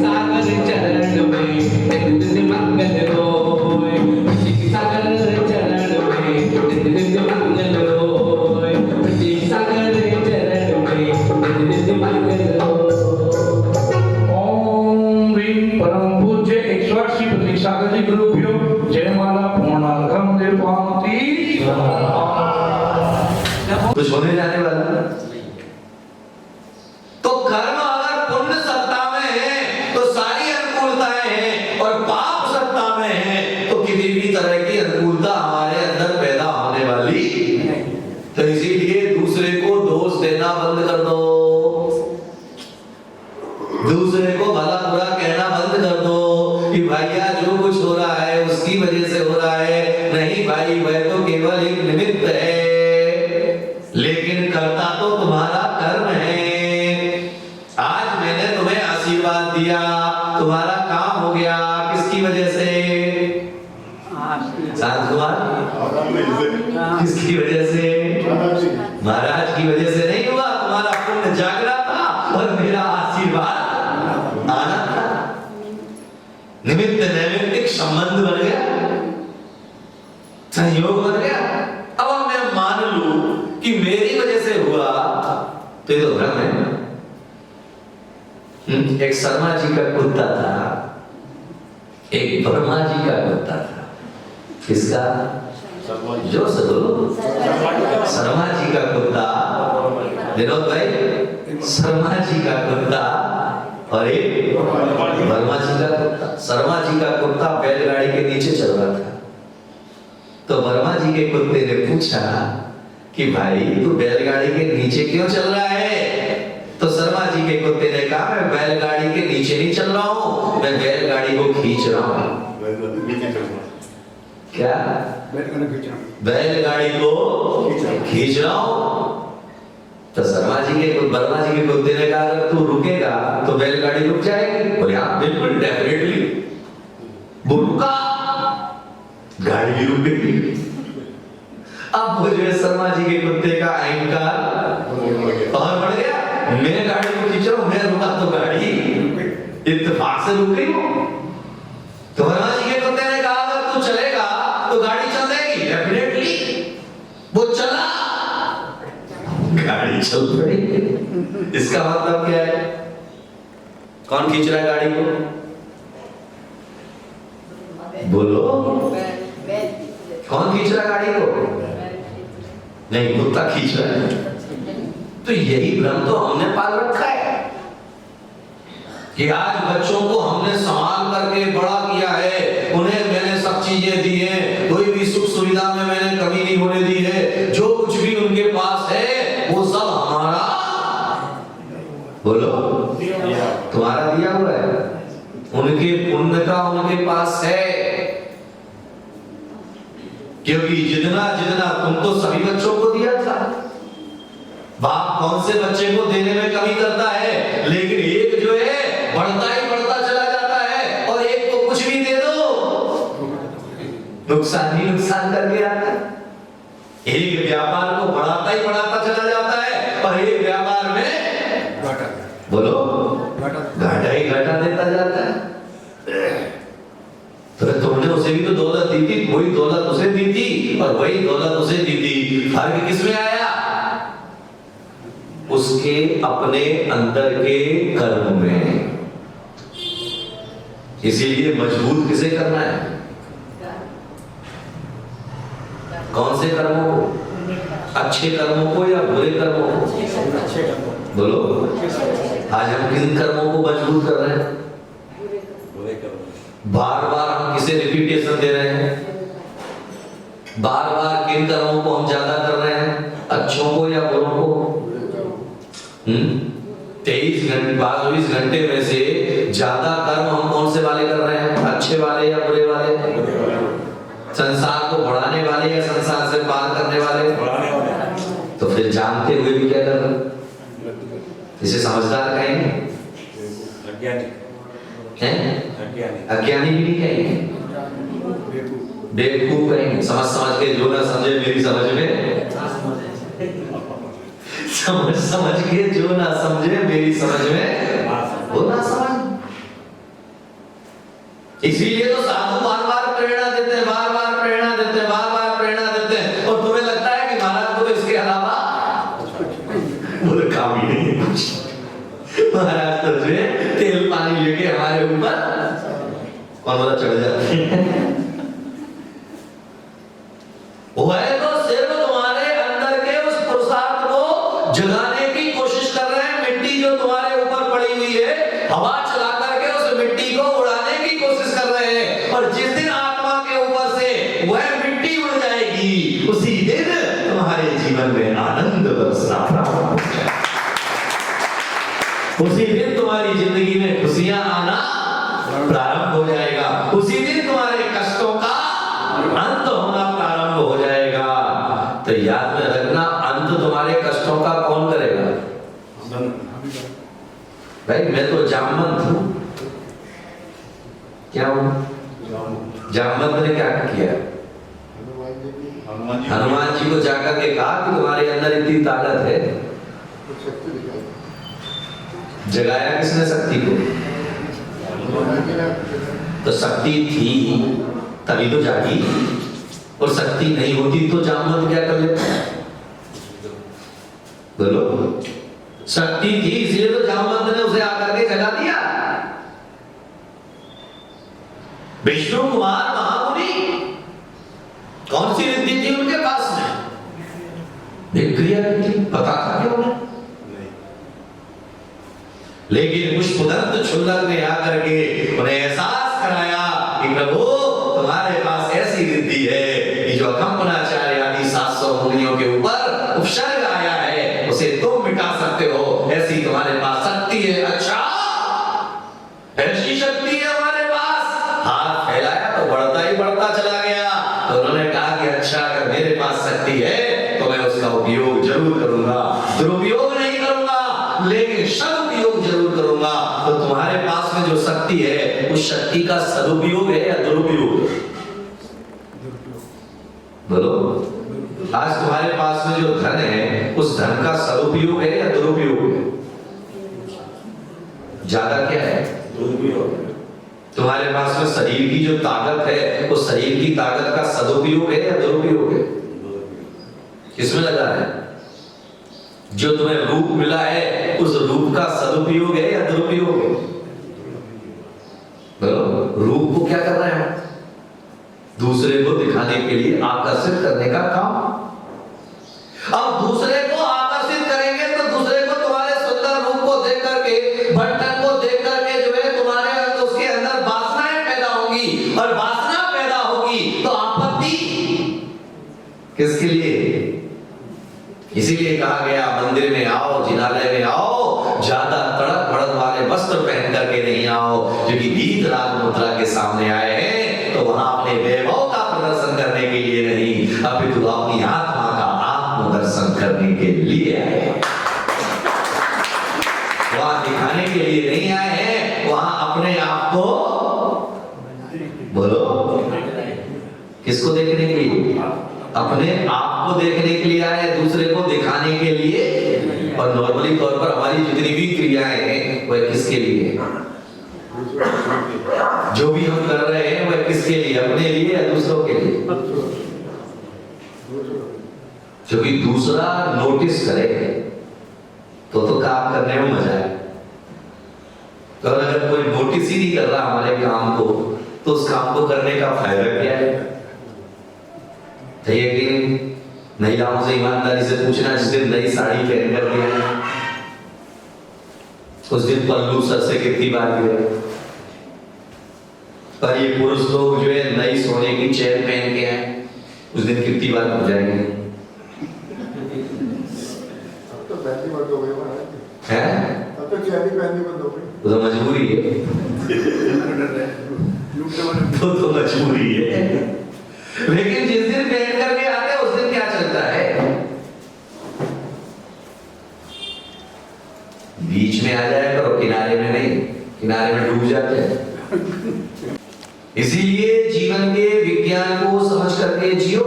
सागर चरण में नित्य नित्य मंगल होय, क्षीर सागर चरण में नित्य नित्य मंगल होय, क्षीर सागर चरण में नित्य नित्य मंगल होय। ओम ह्रीं परम पूज्य 180 प्रतीक्षागत गुरुभ्यो जयमाला पूर्णार्घम निर्वाति। कुछ होने जाने वाला तो कर्म अगर पुण्य सत्ता में है तो सारी अनुकूलताएं हैं, और पाप सत्ता में है तो किसी भी तरह की अनुकूलता हमारे अंदर पैदा होने वाली। तो इसीलिए दूसरे को दोष देना बंद कर दो, दूसरे को भला बुरा कहना बंद कर दो कि भैया जो कुछ हो रहा है उसकी वजह से हो रहा है। नहीं भाई, वह तो केवल एक निमित्त है, लेकिन करता तो तुम्हारा कर्म है। आज मैंने तुम्हें आशीर्वाद दिया, तुम्हारा काम हो गया, किसकी वजह से? शांत कुमार, किसकी वजह से? महाराज की वजह से नहीं हुआ। तुम्हारा पुण्य जागना था और मेरा आशीर्वाद आना था। निमित्त नैमित्तिक संबंध बन गया, संयोग बन गया। अब मैं मान लूं कि मेरी वजह से हुआ तो ये तो भ्रम है। एक शर्मा जी का कुत्ता था, एक ब्रह्मा जी का कुत्ता था। किसका? जो सदो शर्मा जी का कुत्ता, विनोद भाई, शर्मा जी का कुत्ता और एक वर्मा जी का कुत्ता। शर्मा जी का कुत्ता बैलगाड़ी के नीचे चल रहा था, तो वर्मा जी के कुत्ते ने पूछा कि भाई तू बैलगाड़ी के नीचे क्यों चल रहा है? तो शर्मा जी के कुत्ते ने कहा, मैं बैलगाड़ी के नीचे नहीं चल रहा हूँ, मैं बैलगाड़ी को खींच रहा हूँ। क्या? बैलगाड़ी को खींच रहा हूँ। तो शर्मा जी के वर्मा जी के कुत्ते ने कहा, अगर तू रुकेगा तो बैलगाड़ी रुक जाएगी। बोले हाँ बिल्कुल, डेफिनेटली। वो रुका, गाड़ी भी रुक गई। अब वो जो शर्मा जी के कुत्ते का अहंकार और बढ़ गया। मैं गाड़ी को खींच रहा हूं, मैं रुका तो गाड़ी इत्तेफाक से रुक गई। तो शर्मा जी के कुत्ते ने कहा, अगर तू चलेगा तो गाड़ी चल जाएगी, डेफिनेटली। वो चला, गाड़ी चल पड़ी। इसका मतलब क्या है? कौन खींच रहा है गाड़ी को? बोलो, कौन खींच रहा है गाड़ी को? नहीं, कुत्ता खींच रहा है। तो यही भ्रम तो हमने पाल रखा है कि आज बच्चों को हमने संभाल करके बड़ा किया है, उन्हें मैंने सब चीजें दी हैं, कोई भी सुख सुविधा में मैंने कमी नहीं होने दी है। जो कुछ भी उनके पास है वो सब हमारा, बोलो, तुम्हारा दिया हुआ है। उनके पुण्य का उनके पास है, क्योंकि जितना जितना तुम तो सभी बच्चों को दिया था। बाप कौन से बच्चे को देने में कमी करता है, लेकिन एक जो है बढ़ता ही बढ़ता चला जाता है, और एक को कुछ भी दे दो नुकसान ही नुकसान करके आता है। एक व्यापार को बढ़ाता ही बढ़ाता चला जाता है, और एक व्यापार में घाटा, बोलो, घाटा ही घाटा देता जाता है। तो तुमने उसे भी तो दौलत दी थी, वही दौलत उसे दी थी और वही दौलत उसे दी थी। फर्क किसमें आया? उसके अपने अंदर के कर्म में। इसीलिए मजबूत किसे करना है? कौन से कर्मों को? अच्छे कर्मों को या बुरे कर्मों को? बोलो, आज हम किन कर्मों को मजबूत कर रहे हैं? बार बार हम किसे रिपीटेशन दे रहे हैं? बार बार किन कर्मों को हम ज्यादा कर रहे हैं, अच्छों को या बुरों को? 23 घंटे 22 घंटे में से ज्यादा कर्म हम कौन से वाले कर रहे हैं, अच्छे वाले या बुरे वाले? संसार को बढ़ाने वाले या संसार से पार करने वाले? तो फिर जानते हुए भी क्या कर रहे हैं? इसे समझदार कहेंगे? अज्ञानी भी नहीं कहेंगे, बेवकूफ कहेंगे। समझ समझ के जो ना समझे मेरी समझ में, समझ समझ के जो ना समझे मेरी समझ में, वो ना समझ। इसीलिए तो साधु बार बार प्रेरणा देते हैं, बार बार प्रेरणा देते हैं, बार बार प्रेरणा देते हैं। और तुम्हें लगता है कि महाराज को तो इसके अलावा बोले काम ही नहीं है कुछ। महाराज तो जो है तेल पानी लेके हमारे ऊपर और बोला चढ़ जाते हैं। वह तो सिर्फ तुम्हारे अंदर के उस पुरुषार्थ को जगाने की कोशिश कर रहे हैं। मिट्टी जो तुम्हारे ऊपर पड़ी हुई है, हवा चला करके उस मिट्टी को उड़ाने की कोशिश कर रहे हैं। और जिस दिन आत्मा के ऊपर से वह मिट्टी उड़ जाएगी, उसी दिन तुम्हारे जीवन में आनंद बरसना प्रारंभ हो जाएगा। उसी दिन तुम्हारी जिंदगी में खुशियां आना प्रारंभ हो जाएगा। उसी दिन तुम्हारे कष्टों का अंत होना प्रारंभ हो जाएगा। तो याद में रखना, अंत तुम्हारे कष्टों का कौन करेगा? भाई मैं तो जामवंत हूं। क्या हूं? जामवंत ने क्या किया? हनुमान जी को जाकर के कहा कि तुम्हारे अंदर इतनी ताकत है। जगाया किसने शक्ति को? तो शक्ति थी तभी तो जागी, और शक्ति नहीं होती तो जामवंत क्या कर लेता? बोलो, शक्ति थी इसलिए तो जामवंत ने उसे आकर के जगा दिया। विष्णु कुमार महामुनि, कौन सी रिद्धि थी उनके पास में? क्रिया थी, पता था क्या उन्हें? लेकिन पुष्पदंत क्षुल्लक ने आकर के उन्हें एहसास कराया कि प्रभु तुम्हारे पास ऐसी रिद्धि है कि जो अकंपनाचार्य आदि 700 मुनियों के ऊपर उपसर्ग आया है उसे तुम मिटा सकते हो। ऐसी तुम्हारे पास शक्ति है। अच्छा, ऐसी शक्ति है हमारे पास। हाथ फैलाया तो बढ़ता ही बढ़ता चला गया। तो उन्होंने कहा कि अच्छा, अगर मेरे पास शक्ति है तो मैं उसका उपयोग जरूर करूंगा, दुरुपयोग नहीं करूंगा, लेकिन सदुपयोग जरूर करूंगा। तो तुम्हारे पास में जो शक्ति है, उस शक्ति का सदुपयोग है या दुरुपयोग? बोलो, आज तुम्हारे पास में जो धन है, उस धन का सदुपयोग है या दुरुपयोग है? ज्यादा क्या है? दुरुपयोग। तुम्हारे पास में शरीर की जो ताकत है, उस शरीर की ताकत का सदुपयोग है या दुरुपयोग है? किसमें लगा है? जो तुम्हें रूप मिला है, उस रूप का सदुपयोग है या दुरुपयोग है? रूप को क्या कर रहे हैं? दूसरे को दिखाने के लिए, आकर्षित करने का काम। अब दूसरे को आकर्षित करेंगे तो दूसरे को तुम्हारे सुंदर रूप को देख करके, बंटन को देख करके जो है तुम्हारे अंदर, उसके अंदर वासनाएं पैदा होंगी, और वासना पैदा होगी तो आपत्ति किसके लिए? इसीलिए कहा गया, मंदिर में आओ, जिनालय में आओ, ज्यादा तड़क भड़क वाले वस्त्र पहन करके नहीं आओ, क्योंकि वीतराग मुद्रा के सामने आए हैं तो वहां अपने वैभव का प्रदर्शन करने के लिए नहीं, अपितु अपनी आत्मा का आत्मदर्शन करने के लिए आए हैं। वहां दिखाने के लिए नहीं आए हैं, वहां अपने आप को, बोलो, किसको देखने के लिए? अपने आप को देखने के लिए आए, दूसरे को दिखाने के लिए। और नॉर्मली तौर पर हमारी जितनी भी क्रियाएं हैं वह किसके लिए? जो भी हम कर रहे हैं वह किसके लिए? अपने लिए या दूसरों के लिए? क्योंकि दूसरा नोटिस करे तो काम करने में मजा है। तो अगर कोई नोटिस ही नहीं कर रहा हमारे काम को, तो उस काम को करने का फायदा क्या है? कि महिलाओं से ईमानदारी से पूछना, जिस दिन नई साड़ी पहन कर गया उस दिन पल्लू सर से कितनी बार गिरा। पर ये पुरुष लोग जो है नई सोने की चेन पहन के आए, उस दिन कितनी बार हो जाएंगे? अब तो पहली बार हो गई है, अब तो चेन ही पहननी बंद हो गई। तो मजबूरी है। तो मजबूरी है। लेकिन जिस दिन पहन करके आते हैं उस दिन क्या चलता है? बीच में आ जाया करो, किनारे में नहीं। किनारे में डूब जाते हैं। इसीलिए जीवन के विज्ञान को समझ करके जियो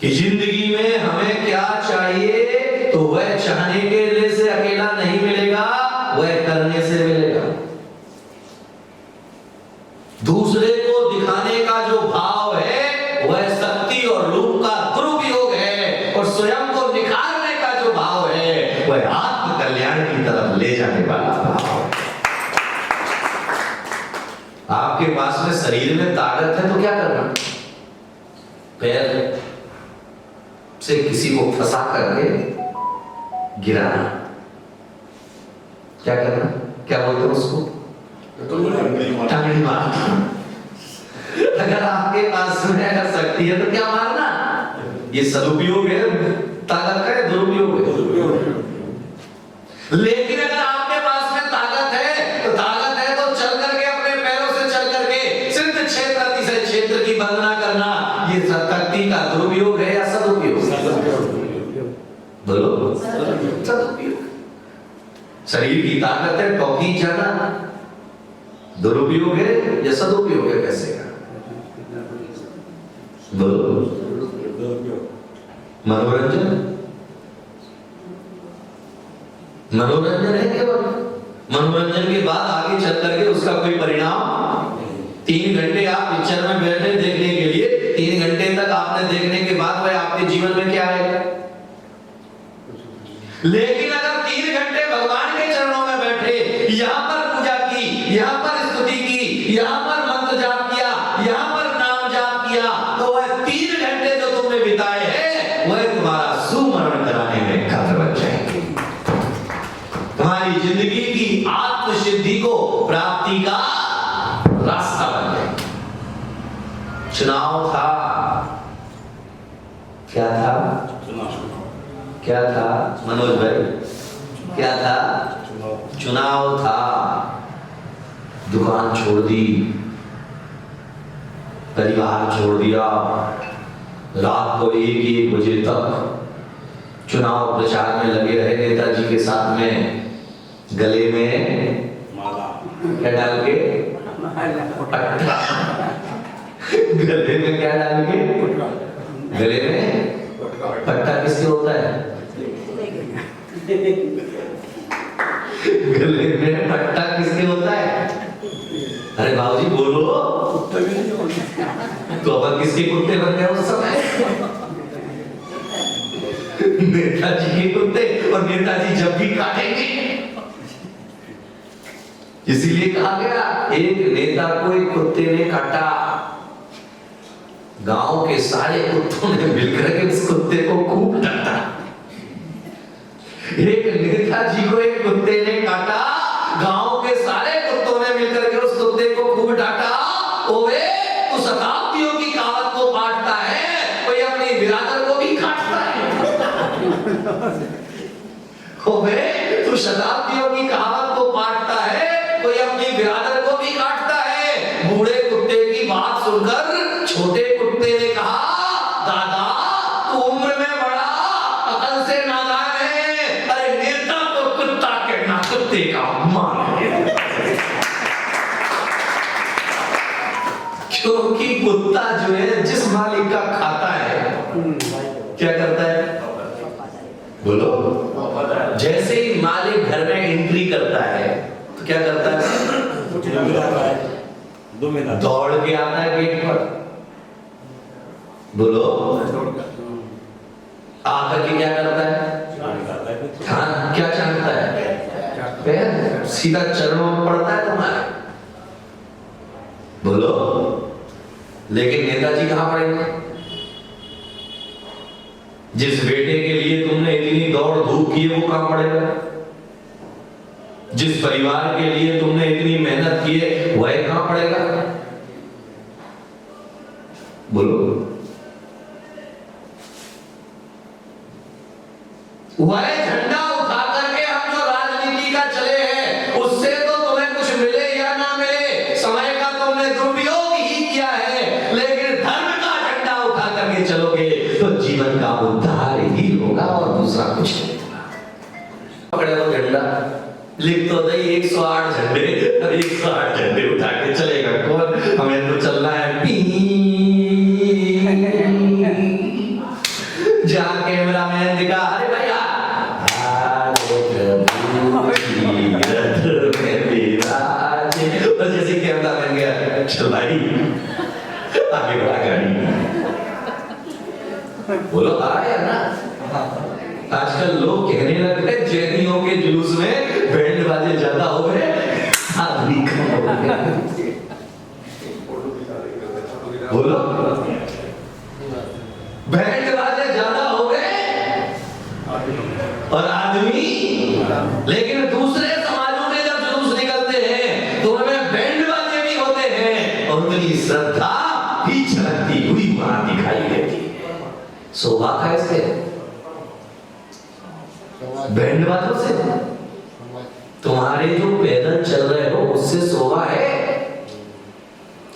कि जिंदगी में हमें क्या चाहिए, तो वह चाहने के लिए से अकेला नहीं मिलेगा, वह करने से मिलेगा। जाने वाला भाव। आपके पास में शरीर में ताकत है तो क्या करना, पैर से किसी को फंसा करके गिराना, क्या करना, क्या बोलते हैं उसको, टंगड़ी मारना। अगर आपके पास में अगर शक्ति है तो क्या मारना, ये सदुपयोग है ताकत का, दुरुपयोग है। लेकिन अगर आपके पास में ताकत है तो चल करके अपने पैरों से चल करके सिद्ध क्षेत्र अतिशय क्षेत्र की वंदना करना, ये शक्ति का दुरुपयोग है या सदुपयोग? बोलो, सदुपयोग। शरीर की ताकत है तो ही जाना, दुरुपयोग है या सदुपयोग है, कैसे का? बोलो, मनोरंजन, मनोरंजन है केवल। मनोरंजन के बाद आगे चल करके उसका कोई परिणाम, 3 घंटे आप पिक्चर में बैठे देखने के लिए, 3 घंटे तक आपने देखने के बाद वह आपके जीवन में क्या है? लेकिन अगर 3 घंटे भगवान के चरणों में बैठे, यहां पर पूजा की, यहां पर स्तुति की, यहां पर मंत्र जाप किया, यहां पर नाम जाप किया, तो वह 3 घंटे जो तुमने बिताए हैं वह तुम्हारा सुमरण कराने में काफी बन जाएंगे। तुम्हारी जिंदगी की आत्म सिद्धि को प्राप्ति का रास्ता बन जाएगा। चुनाव था, क्या था, क्या था मनोज भाई, क्या था? चुनाव था। दुकान छोड़ दी, परिवार छोड़ दिया, रात को 1 बजे तक चुनाव प्रचार में लगे रहे नेताजी के साथ में, गले में क्या डाल के, पट्टा, गले में क्या डाल के, गले में पट्टा किसके होता है? गले में पट्टा किसके होता है? अरे बाबूजी बोलो, तो अपन किसके कुत्ते बन गए उस समय? नेताजी के कुत्ते, और नेताजी जब भी काटेंगे, इसीलिए कहा गया एक नेता को एक कुत्ते ने काटा, गांव के सारे कुत्तों ने मिलकर के उस कुत्ते को खूब डांटा। एक नेताजी को एक कुत्ते ने काटा, गांव के सारे कुत्तों ने मिलकर के उस कुत्ते को खूब डांटा। ओए तू शताब्दियों की कहावत को काटता है, कोई अपनी बिरादर को भी काटता है। ओए तू शताब्दियों की कहावत को काटता है, कोई अपनी बिरादर को भी काटता है। बूढ़े कुत्ते की बात सुनकर छोटे कुत्ते ने कहा, दादा तू उम्र में बड़ा, अकल से नादान है। अरे नेता को कुत्ता कहना कुत्ते का अपमान है। क्योंकि कुत्ता जो है जिस मालिक का खाता है, क्या करता है? बोलो, जैसे ही मालिक घर में एंट्री करता है तो क्या करता है? दौड़ के आता है गेट पर। बोलो, आकर के क्या करता है? हाँ, क्या चाहता है? पैर सीधा चरणों में पड़ता है तुम्हारे। बोलो, लेकिन नेताजी कहां पड़ेंगे? जिस बेटे के लिए तुमने इतनी दौड़ धूप की है वो कहां पड़ेगा? जिस परिवार के लिए तुमने इतनी मेहनत की है वह कहां पड़ेगा? बोलो, वह झंडा उठा करके हम जो राजनीति का चले हैं उससे तो तुम्हें कुछ मिले या ना मिले, समय का तुमने दुरुपयोग ही किया है। लेकिन धर्म का झंडा उठा करके चलोगे तो जीवन का उद्धार ही होगा और दूसरा कुछ नहीं होगा। पकड़े वो झंडा, लिख तो दे 108 झंडे, 108 झंडे उठा के चलेगा कौन? हमें तो चलना है पी। जहां कैमरा मैन दिखा, अरे भैया और जैसे कैमरा मैन गया, चल भाई आगे बढ़ा गाड़ी। बोलो आ रहा है ना? आजकल लोग कहने लग गए जैनियों के जुलूस में बैंड बैंड बाजे ज्यादा हो गए, आदमी कम हो गए। बोलो, बैंड बाजे ज्यादा हो गए और आदमी, लेकिन दूसरे समाजों में जब जुलूस निकलते हैं तो उनमें बैंड बाजे भी होते हैं और उनकी श्रद्धा भी झलकती हुई वहां दिखाई देती है। शोभा का इससे बैंड बाजों से, तुम्हारे जो पैदल चल रहे हो उससे शोभा है,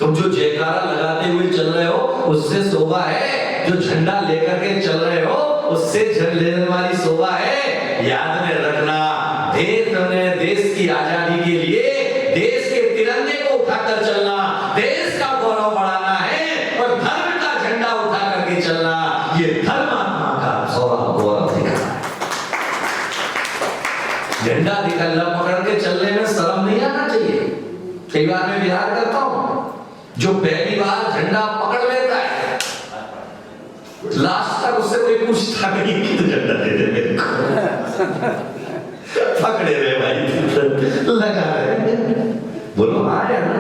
तुम जो जयकारा लगाते हुए चल रहे हो उससे शोभा है, जो झंडा लेकर के चल रहे हो उससे झंडे वाली शोभा है। याद में रखना, देश की आजादी के लिए देश के तिरंगे को उठाकर चलना, देश का गौरव बढ़ाना है और धर्म का झंडा उठा करके चलना, ये धर्मात्मा का स्वभाव गौरव दिखाना है। झंडा निकलना पकड़ के चलने में शर्म नहीं आना चाहिए। कई बार मैं विहार करता हूं, जो पहली बार झंडा पकड़ लेता है लास्ट तक उससे कोई पूछता नहीं कि तू झंडा दे दे मेरे को। पकड़े रहे भाई, लगा रहे, बोलो हाँ या ना।